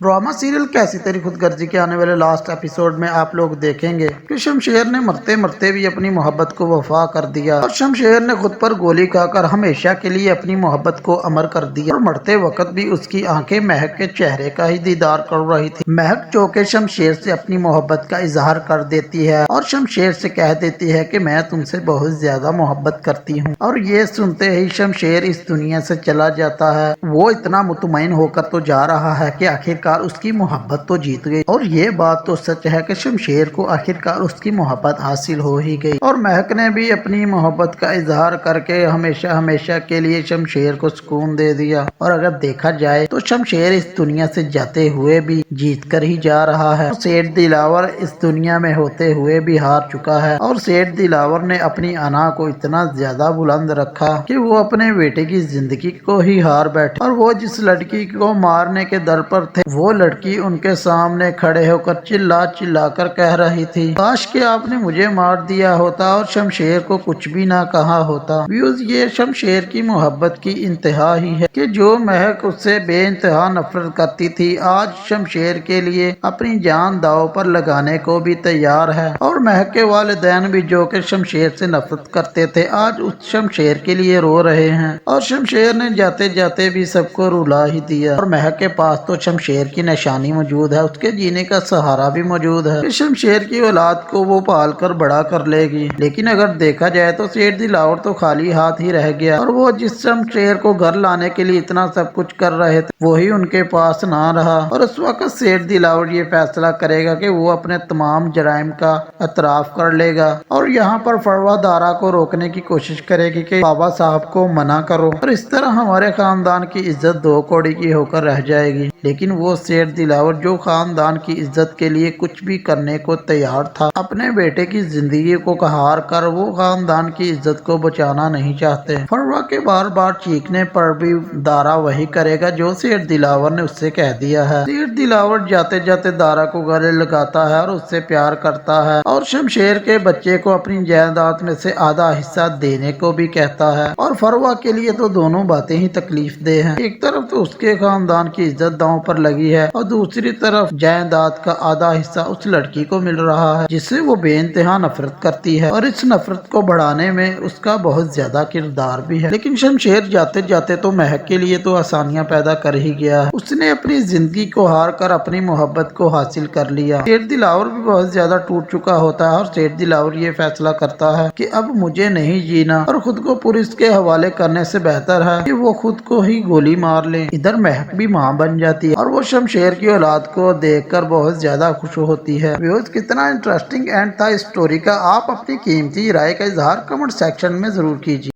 Drama serial कैसी तेरी खुदगर्जी के आने वाले लास्ट एपिसोड में आप लोग देखेंगे कि शमशेर ने मरते मरते भी अपनी मोहब्बत को वफा कर दिया और शमशेर ने खुद पर गोली खाकर हमेशा के लिए अपनी मोहब्बत को अमर कर दिया और मरते वक्त भी उसकी आंखें महक के चेहरे का ही दीदार कर रही थी। महक जो के शमशेर से अपनी मोहब्बत का इजहार कर देती है और शमशेर से कह देती है कि मैं तुमसे बहुत ज्यादा मोहब्बत करती हूँ और ये सुनते ही शमशेर इस दुनिया से चला जाता है। वो इतना मुतमईन होकर तो जा रहा है कि आखिरकार उसकी मोहब्बत तो जीत गई और ये बात तो सच है कि शमशेर को आखिरकार उसकी मोहब्बत हासिल हो ही गई और महक ने भी अपनी मोहब्बत का इजहार करके हमेशा हमेशा के लिए शमशेर को सुकून दे दिया। और अगर देखा जाए तो शमशेर इस दुनिया से जाते हुए भी जीत कर ही जा रहा है। सेठ दिलावर इस दुनिया में होते हुए भी हार चुका है और सेठ दिलावर ने अपनी अना को इतना ज्यादा बुलंद रखा कि वो अपने बेटे की जिंदगी को ही हार बैठे और वो जिस लड़की को मारने के दर पर थे वो लड़की उनके सामने खड़े होकर चिल्ला चिल्ला कर कह रही थी, काश कि आपने मुझे मार दिया होता और शमशेर को कुछ भी ना कहा होता। व्यूज, ये शमशेर की मोहब्बत की इंतहा ही है कि जो महक उससे बेइंतहा नफरत करती थी आज शमशेर के लिए अपनी जान दांव पर लगाने को भी तैयार है। और महक के वालिदैन भी जो कि शमशेर से नफरत करते थे आज उस शमशेर के लिए रो रहे हैं और शमशेर ने जाते जाते भी सबको रुला ही दिया। और महक के पास तो शमशेर की निशानी मौजूद है, उसके जीने का सहारा भी मौजूद है। शमशेर की औलाद को वो पाल कर बड़ा कर लेगी। लेकिन अगर देखा जाए तो सेठ दिलावर तो खाली हाथ ही रह गया और वो जिस शमशेर को घर लाने के लिए इतना सब कुछ कर रहे थे वही उनके पास ना रहा। और उस वक्त सेठ दिलावर ये फैसला करेगा कि वो अपने तमाम जराइम का एतराफ कर लेगा और यहाँ पर फरवा दारा को रोकने की कोशिश करेगी कि बाबा साहब को मना करो और इस तरह हमारे खानदान की इज्जत दो कौड़ी की होकर रह जाएगी। लेकिन वो सेठ दिलावर जो खानदान की इज्जत के लिए कुछ भी करने को तैयार था, अपने बेटे की जिंदगी को हार कर वो खानदान की इज्जत को बचाना नहीं चाहते। फरवा के बार बार चीखने पर भी दारा वही करेगा जो सेठ दिलावर ने उससे कह दिया है। सेठ दिलावर जाते जाते दारा को गले लगाता है और उससे प्यार करता है और शमशेर के बच्चे को अपनी जायदाद में से आधा हिस्सा देने को भी कहता है। और फरवा के लिए तो दोनों बातें ही तकलीफ दे हैं। एक तरफ तो उसके खानदान की इज्जत दांव पर लगी है और दूसरी तरफ जायदाद का आधा हिस्सा उस लड़की को मिल रहा है जिससे वो बेइंतहा नफरत करती है और इस नफरत को बढ़ाने में उसका बहुत ज्यादा किरदार भी है। लेकिन शमशेर जाते जाते तो महक के लिए तो आसानियां पैदा कर ही गया है। उसने अपनी जिंदगी को हार कर अपनी मोहब्बत को हासिल कर लिया। सेठ दिलावर भी बहुत ज्यादा टूट चुका होता है और सेठ दिलावर ये फैसला करता है कि अब मुझे नहीं जीना और खुद को पुलिस के हवाले करने से बेहतर है कि वो खुद को ही गोली मार ले। इधर महक भी माँ बन जाती है और वो शमशेर की औलाद को देखकर बहुत ज्यादा खुश होती है। व्यूअर्स, कितना इंटरेस्टिंग एंड था इस स्टोरी का, आप अपनी कीमती राय का इजहार कमेंट सेक्शन में जरूर कीजिए।